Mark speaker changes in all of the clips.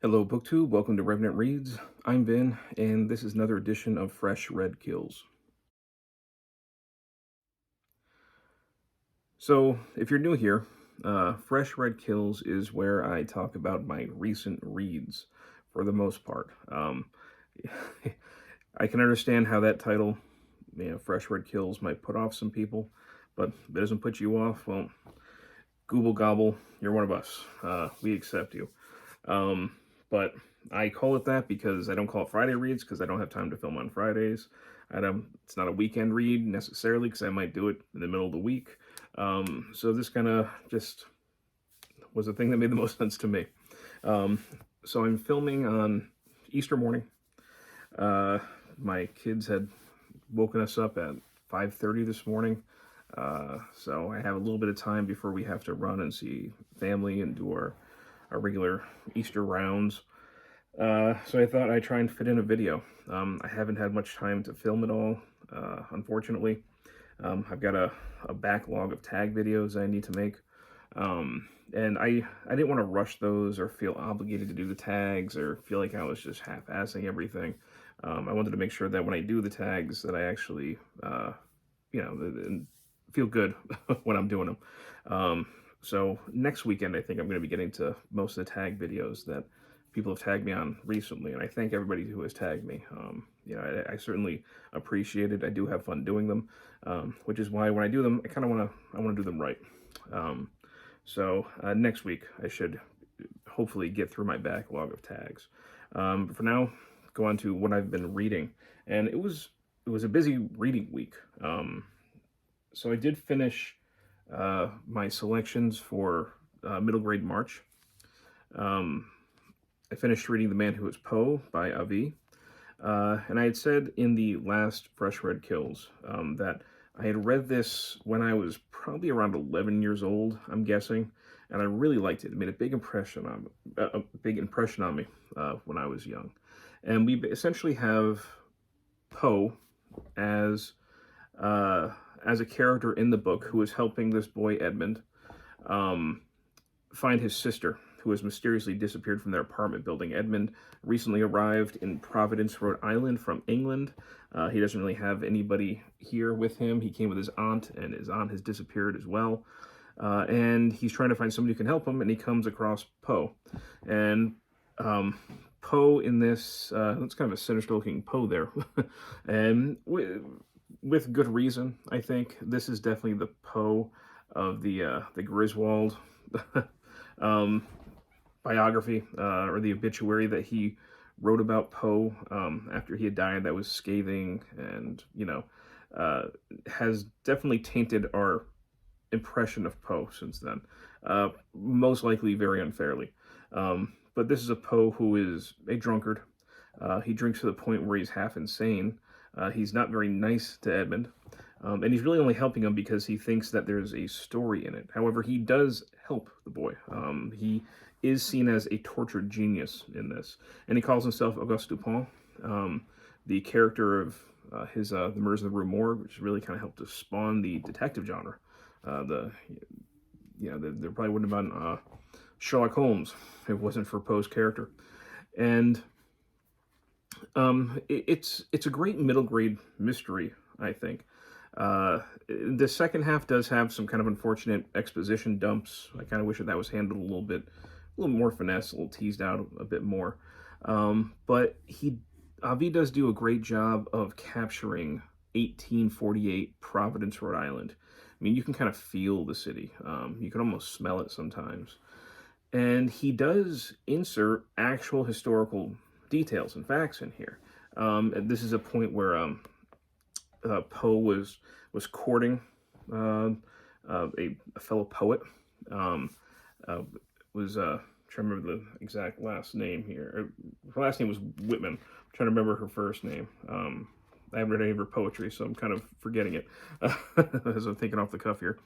Speaker 1: Hello, BookTube. Welcome to Revenant Reads. I'm Ben, and this is another edition of Fresh Read Kills. So, if you're new here, Fresh Read Kills is where I talk about my recent reads for the most part. I can understand how that title, Fresh Read Kills, might put off some people, but if it doesn't put you off, well, Google Gobble, you're one of us. We accept you. But I call it that because I don't call it Friday reads because I don't have time to film on Fridays. It's not a weekend read necessarily because I might do it in the middle of the week. So this kind of just was the thing that made the most sense to me. So I'm filming on Easter morning. My kids had woken us up at 5:30 this morning. So I have a little bit of time before we have to run and see family and do our regular Easter rounds. So I thought I'd try and fit in a video. I haven't had much time to film it all, unfortunately. I've got a backlog of tag videos I need to make. And I didn't want to rush those or feel obligated to do the tags or feel like I was just half-assing everything. I wanted to make sure that when I do the tags that I actually, feel good when I'm doing them. So next weekend, I think I'm going to be getting to most of the tag videos that people have tagged me on recently, and I thank everybody who has tagged me. I certainly appreciate it. I do have fun doing them, which is why when I do them, I want to do them right. So next week, I should hopefully get through my backlog of tags. But for now, go on to what I've been reading, and it was a busy reading week. So I did finish my selections for middle grade March. I finished reading The Man Who Was Poe by Avi. And I had said in the last Fresh Read Kills that I had read this when I was probably around 11 years old, I'm guessing, and I really liked it. It made a big impression on me when I was young. And we essentially have Poe as a character in the book who is helping this boy Edmund find his sister, who has mysteriously disappeared from their apartment building. Edmund recently arrived in Providence, Rhode Island from England. He doesn't really have anybody here with him. He came with his aunt, and his aunt has disappeared as well. And he's trying to find somebody who can help him, and he comes across Poe. And Poe in this, that's kind of a sinister-looking Poe there. And with good reason, I think. This is definitely the Poe of the Griswold biography, or the obituary that he wrote about Poe after he had died, that was scathing and, has definitely tainted our impression of Poe since then, most likely very unfairly. But this is a Poe who is a drunkard. He drinks to the point where he's half insane. He's not very nice to Edmund. And he's really only helping him because he thinks that there's a story in it. However, he does help the boy. He is seen as a tortured genius in this. And he calls himself Auguste Dupin. The character of The Murders of the Rue Morgue, which really kind of helped to spawn the detective genre. There probably wouldn't have been Sherlock Holmes if it wasn't for Poe's character. And it's a great middle grade mystery, I think. The second half does have some kind of unfortunate exposition dumps. I kind of wish that was handled a little more finesse, a little teased out a bit more. But Avi does do a great job of capturing 1848 Providence, Rhode Island. I mean, you can kind of feel the city. You can almost smell it sometimes. And he does insert actual historical details and facts in here. And this is a point where Poe was courting a fellow poet. Trying to remember the exact last name here. Her last name was Whitman. I'm trying to remember her first name. I haven't read any of her poetry, so I'm kind of forgetting it as I'm thinking off the cuff here.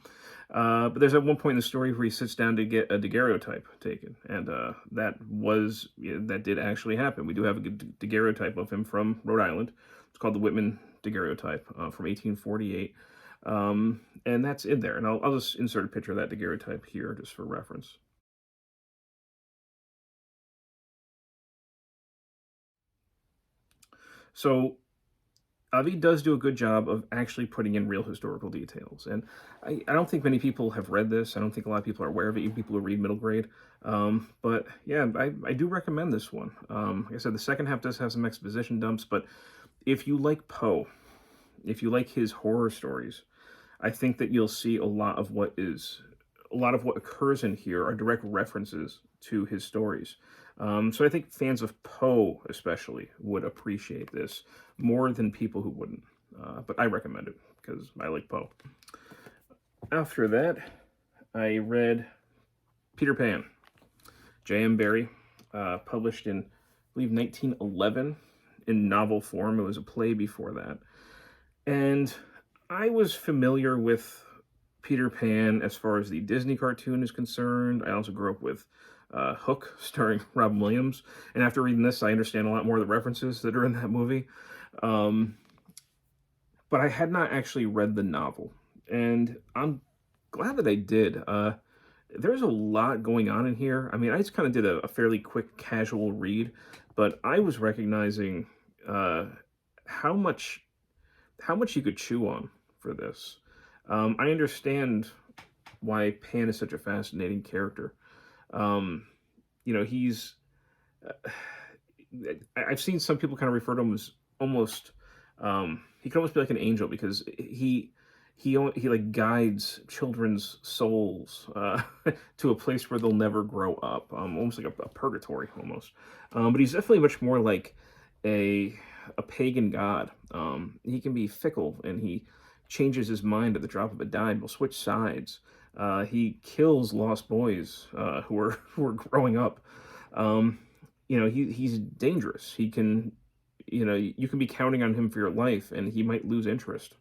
Speaker 1: But there's at one point in the story where he sits down to get a daguerreotype taken, and that did actually happen. We do have a daguerreotype of him from Rhode Island. It's called the Whitman daguerreotype from 1848, and that's in there. And I'll just insert a picture of that daguerreotype here just for reference. So Avi does do a good job of actually putting in real historical details. And I don't think many people have read this. I don't think a lot of people are aware of it, even people who read middle grade. But yeah, I do recommend this one. Like I said, the second half does have some exposition dumps, but if you like Poe, if you like his horror stories, I think that you'll see a lot of what occurs in here are direct references to his stories. So I think fans of Poe especially would appreciate this more than people who wouldn't. But I recommend it because I like Poe. After that, I read Peter Pan, J.M. Barrie, published in, I believe, 1911 in novel form. It was a play before that. And I was familiar with Peter Pan as far as the Disney cartoon is concerned. I also grew up with Hook, starring Robin Williams. And after reading this, I understand a lot more of the references that are in that movie. But I had not actually read the novel. And I'm glad that I did. There's a lot going on in here. I mean, I just kind of did a fairly quick, casual read, but I was recognizing how much you could chew on for this. I understand why Pan is such a fascinating character. He's I've seen some people kind of refer to him as almost he can almost be like an angel because he like guides children's souls to a place where they'll never grow up, almost like a purgatory almost. But he's definitely much more like a pagan god. He can be fickle and he changes his mind at the drop of a dime. He'll switch sides. He kills lost boys who are growing up. He's dangerous. He can, you can be counting on him for your life, and he might lose interest.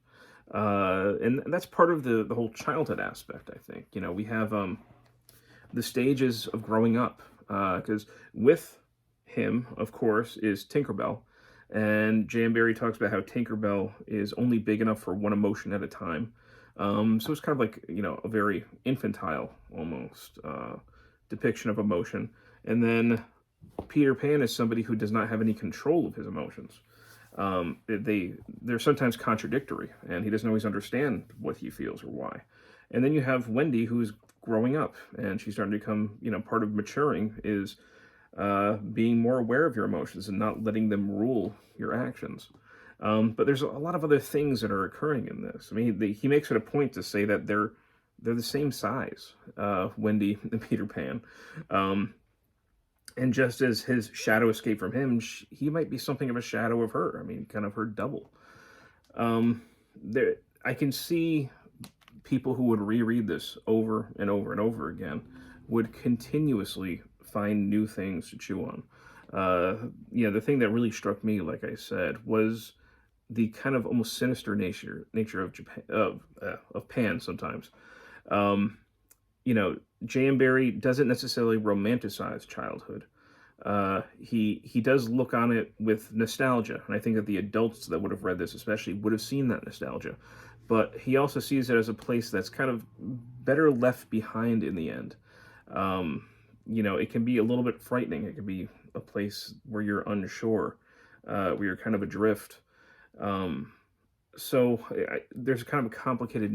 Speaker 1: And that's part of the whole childhood aspect. I think we have the stages of growing up because with him, of course, is Tinkerbell. And J.M. Barrie talks about how Tinkerbell is only big enough for one emotion at a time. So it's kind of like, a very infantile, almost, depiction of emotion. And then Peter Pan is somebody who does not have any control of his emotions. They're sometimes contradictory, and he doesn't always understand what he feels or why. And then you have Wendy, who's growing up, and she's starting to become, part of maturing is being more aware of your emotions and not letting them rule your actions. But there's a lot of other things that are occurring in this. I mean, he makes it a point to say that they're the same size, Wendy and Peter Pan. And just as his shadow escaped from him, he might be something of a shadow of her. I mean, kind of her double. I can see people who would reread this over and over and over again would continuously find new things to chew on. The thing that really struck me, like I said, was the kind of almost sinister nature of Japan of Pan sometimes. J.M. Barrie doesn't necessarily romanticize childhood. He does look on it with nostalgia, and I think that the adults that would have read this especially would have seen that nostalgia. But he also sees it as a place that's kind of better left behind in the end. It can be a little bit frightening. It can be a place where you're unsure, where you're kind of adrift. There's kind of a complicated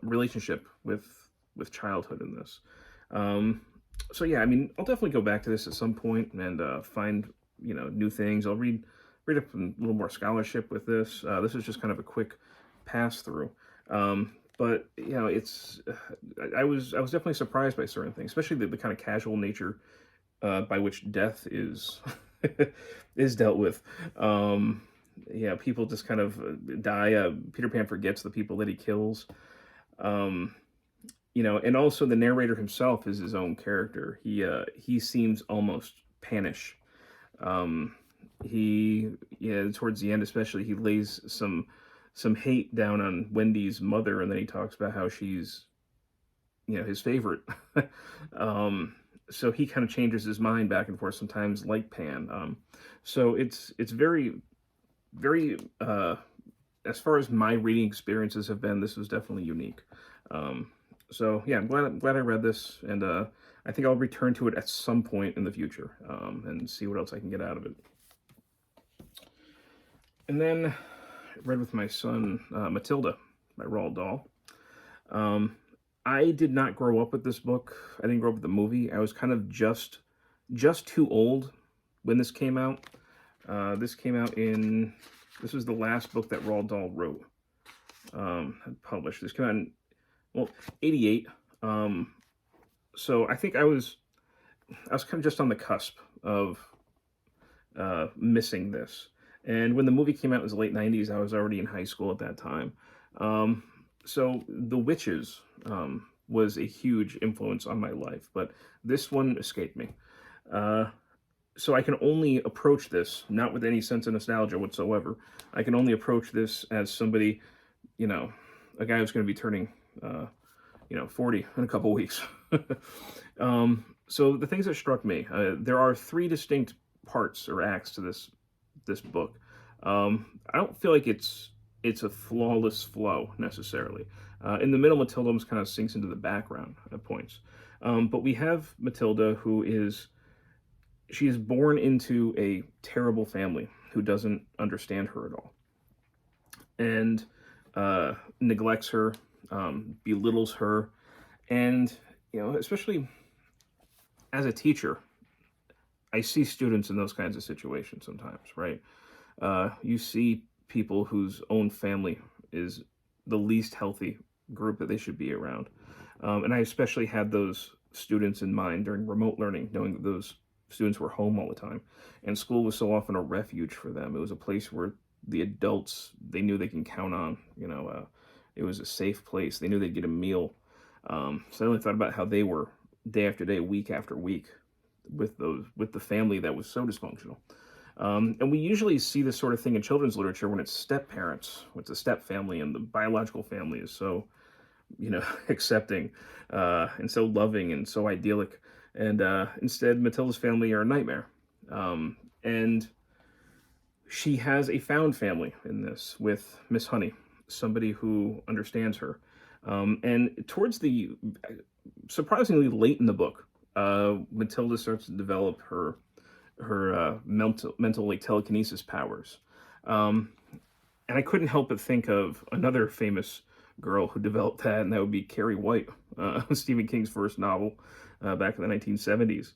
Speaker 1: relationship with childhood in this. I mean, I'll definitely go back to this at some point and find new things. I'll read up a little more scholarship with this. This is just kind of a quick pass through. But it's I was definitely surprised by certain things, especially the kind of casual nature by which death is is dealt with. People just kind of die. Peter Pan forgets the people that he kills. And also the narrator himself is his own character. He seems almost Panish. Towards the end especially, he lays some hate down on Wendy's mother, and then he talks about how she's, his favorite. So he kind of changes his mind back and forth sometimes, like Pan. So it's very, very, as far as my reading experiences have been, this was definitely unique. I'm glad I read this, and I think I'll return to it at some point in the future, and see what else I can get out of it. And then I read with my son Matilda by Roald Dahl. Um, I did not grow up with this book. I didn't grow up with the movie. I was kind of just too old when this came out. This was the last book that Roald Dahl wrote, published. This came out in, well, 88. So I think I was kind of just on the cusp of missing this. And when the movie came out, it was the late 90s. I was already in high school at that time. So The Witches was a huge influence on my life, but this one escaped me. So I can only approach this, not with any sense of nostalgia whatsoever. I can only approach this as somebody, a guy who's going to be turning, 40 in a couple weeks. So the things that struck me, there are three distinct parts or acts to this book. I don't feel like it's a flawless flow necessarily. In the middle, Matilda almost kind of sinks into the background at points. But we have Matilda, she is born into a terrible family who doesn't understand her at all, and neglects her, belittles her, and especially as a teacher, I see students in those kinds of situations sometimes, right? You see people whose own family is the least healthy group that they should be around. And I especially had those students in mind during remote learning, knowing that those students were home all the time. And school was so often a refuge for them. It was a place where the adults, they knew they can count on. It was a safe place. They knew they'd get a meal. So I only thought about how they were day after day, week after week, with the family that was so dysfunctional. And we usually see this sort of thing in children's literature when it's step parents, when it's a step family, and the biological family is so, accepting, and so loving and so idyllic. And instead, Matilda's family are a nightmare. And she has a found family in this with Miss Honey, somebody who understands her. And towards surprisingly late in the book, Matilda starts to develop her mental like telekinesis powers. And I couldn't help but think of another famous girl who developed that, and that would be Carrie White, Stephen King's first novel back in the 1970s.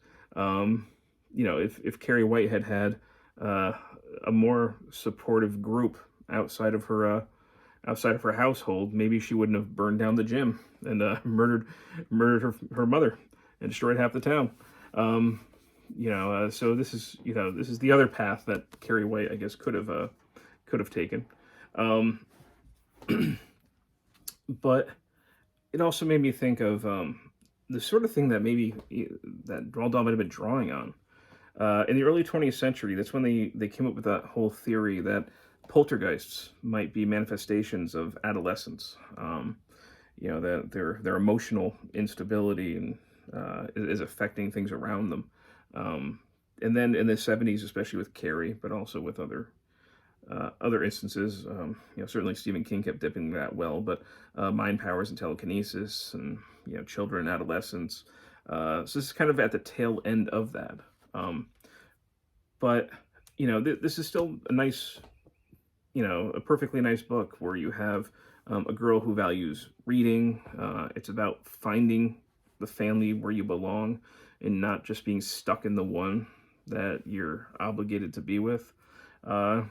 Speaker 1: If Carrie White had a more supportive group outside of her household, maybe she wouldn't have burned down the gym and murdered her mother and destroyed half the town. So this is the other path that Carrie White, I guess, could have taken. But it also made me think of the sort of thing that maybe that Roald Dahl might have been drawing on. In the early 20th century, that's when they came up with that whole theory that poltergeists might be manifestations of adolescence. That their emotional instability and is affecting things around them. And then in the 70s, especially with Carrie, but also with other instances, certainly Stephen King kept dipping that well, but mind powers and telekinesis and, children and adolescents. So this is kind of at the tail end of that. But, this is still a nice, a perfectly nice book where you have a girl who values reading. It's about finding the family where you belong and not just being stuck in the one that you're obligated to be with. So,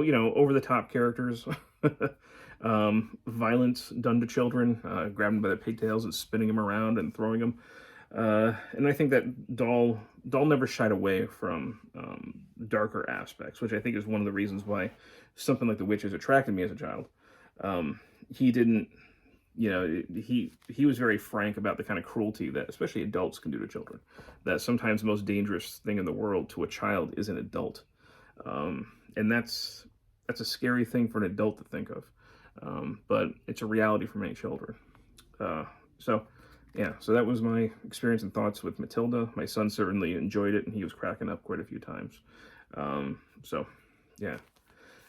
Speaker 1: over-the-top characters, violence done to children, grabbing them by the pigtails and spinning them around and throwing them. And I think that Dahl never shied away from darker aspects, which I think is one of the reasons why something like The Witches attracted me as a child. He didn't, he was very frank about the kind of cruelty that especially adults can do to children. That sometimes the most dangerous thing in the world to a child is an adult. And that's a scary thing for an adult to think of. But it's a reality for many children. So that was my experience and thoughts with Matilda. My son certainly enjoyed it, and he was cracking up quite a few times. And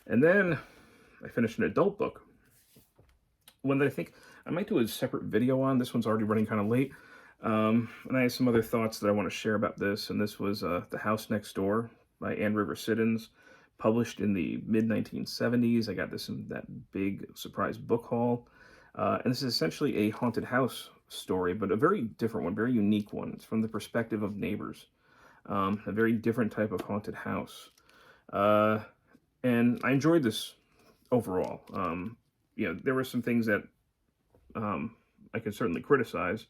Speaker 1: then I finished an adult book, one that I think I might do a separate video on. This one's already running kind of late. And I have some other thoughts that I want to share about this, and this was The House Next Door by Anne River Siddons, published in the mid-1970s. I got this in that big surprise book haul. And this is essentially a haunted house story, but a very different one, very unique one. It's from the perspective of neighbors. A very different type of haunted house. And I enjoyed this overall. There were some things that I could certainly criticize.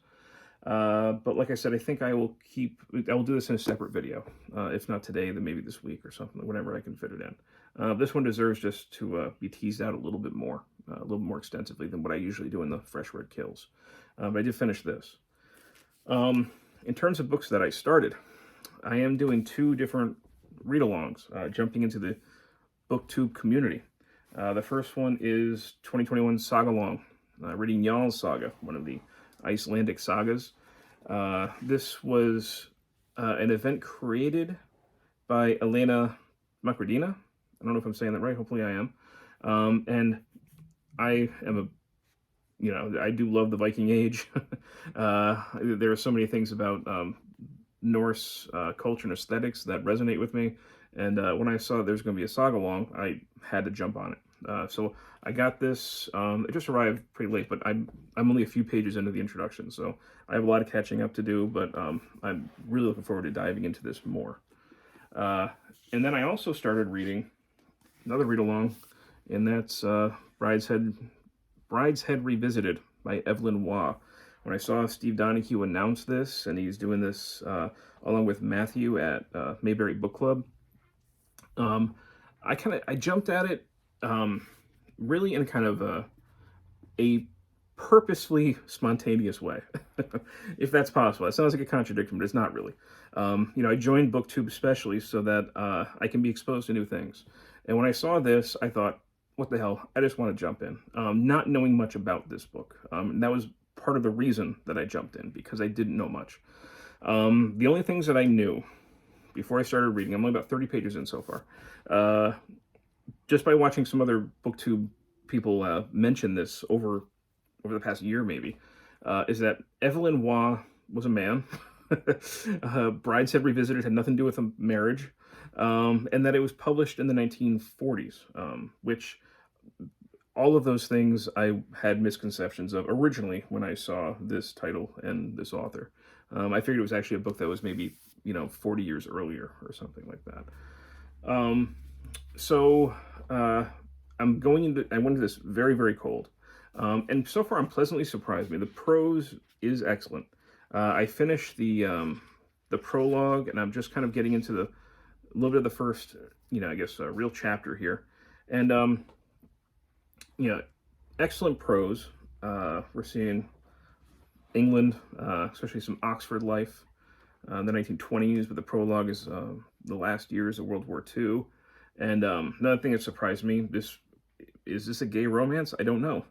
Speaker 1: But like I said, I think I will do this in a separate video. If not today, then maybe this week or something, whenever I can fit it in. This one deserves just to be teased out a little bit more extensively than what I usually do in the Fresh Red Kills. But I did finish this. In terms of books that I started, I am doing 2 different read-alongs, jumping into the BookTube community. The first one is 2021 Saga Long, reading Njal's Saga, one of the Icelandic sagas. This was an event created by Elena Macradina. I don't know if I'm saying that right. Hopefully I am. And I am I do love the Viking Age. There are so many things about Norse culture and aesthetics that resonate with me. And when I saw there's going to be a saga long, I had to jump on it. So I got this. It just arrived pretty late, but I'm only a few pages into the introduction, so I have a lot of catching up to do. But I'm really looking forward to diving into this more. And then I also started reading another read along, and that's Brideshead Revisited by Evelyn Waugh. When I saw Steve Donahue announce this, and he's doing this along with Matthew at Mayberry Book Club, I jumped at it really in kind of a purposefully spontaneous way, if that's possible. It sounds like a contradiction, but it's not really. I joined BookTube especially so that I can be exposed to new things. And when I saw this, I thought, what the hell? I just want to jump in, not knowing much about this book. That was part of the reason that I jumped in, because I didn't know much. The only things that I knew before I started reading, I'm only about 30 pages in so far, just by watching some other BookTube people mention this over the past year maybe, is that Evelyn Waugh was a man. Brideshead Revisited had nothing to do with a marriage, and that it was published in the 1940s, which all of those things I had misconceptions of originally when I saw this title and this author. I figured it was actually a book that was maybe 40 years earlier or something like that. So I went into this very, very cold. And so far I'm pleasantly surprised. The prose is excellent. I finished the prologue, and I'm just kind of getting into a little bit of the first, real chapter here. And, excellent prose. We're seeing England, especially some Oxford life, the 1920s, but the prologue is the last years of World War II. And another thing that surprised me, is this a gay romance? I don't know.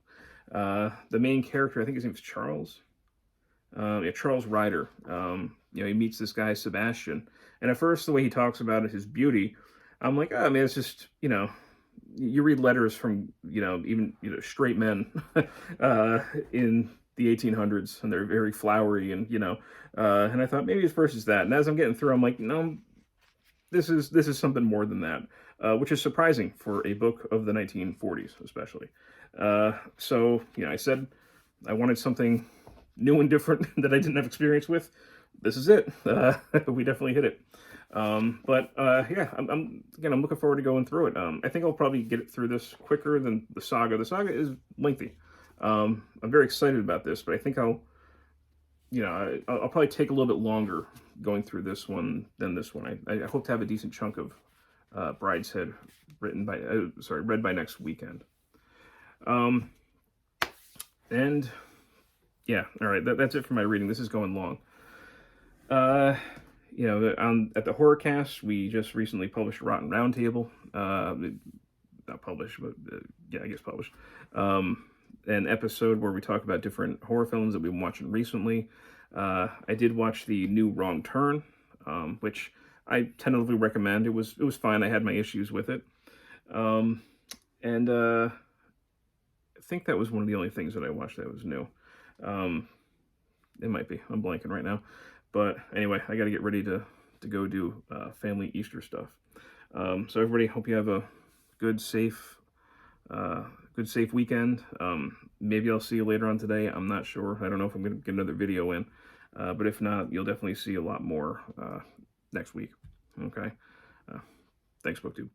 Speaker 1: The main character, I think his name is Charles. Charles Ryder. He meets this guy, Sebastian. And at first, the way he talks about his beauty, I'm like, oh, man, it's just, you read letters from, even, straight men in the 1800s, and they're very flowery, and, and I thought maybe his first is that. And as I'm getting through, I'm like, no, this is something more than that, which is surprising for a book of the 1940s, especially. So, I said I wanted something new and different that I didn't have experience with. This is it. We definitely hit it. I'm looking forward to going through it. I think I'll probably get it through this quicker than the saga. The saga is lengthy. I'm very excited about this, but I think I'll probably take a little bit longer going through this one than this one. I hope to have a decent chunk of Brideshead read by next weekend. And yeah, all right, that's it for my reading. This is going long. At the HORRORCAST, we just recently published Rotten Roundtable. Not published, but I guess published. An episode where we talk about different horror films that we've been watching recently. I did watch the new Wrong Turn, which I tentatively recommend. It was fine. I had my issues with it. And I think that was one of the only things that I watched that was new. It might be. I'm blanking right now. But anyway, I got to get ready to go do family Easter stuff. So everybody, hope you have a good, safe weekend. Maybe I'll see you later on today. I'm not sure. I don't know if I'm going to get another video in. But if not, you'll definitely see a lot more next week. Okay? Thanks, BookTube.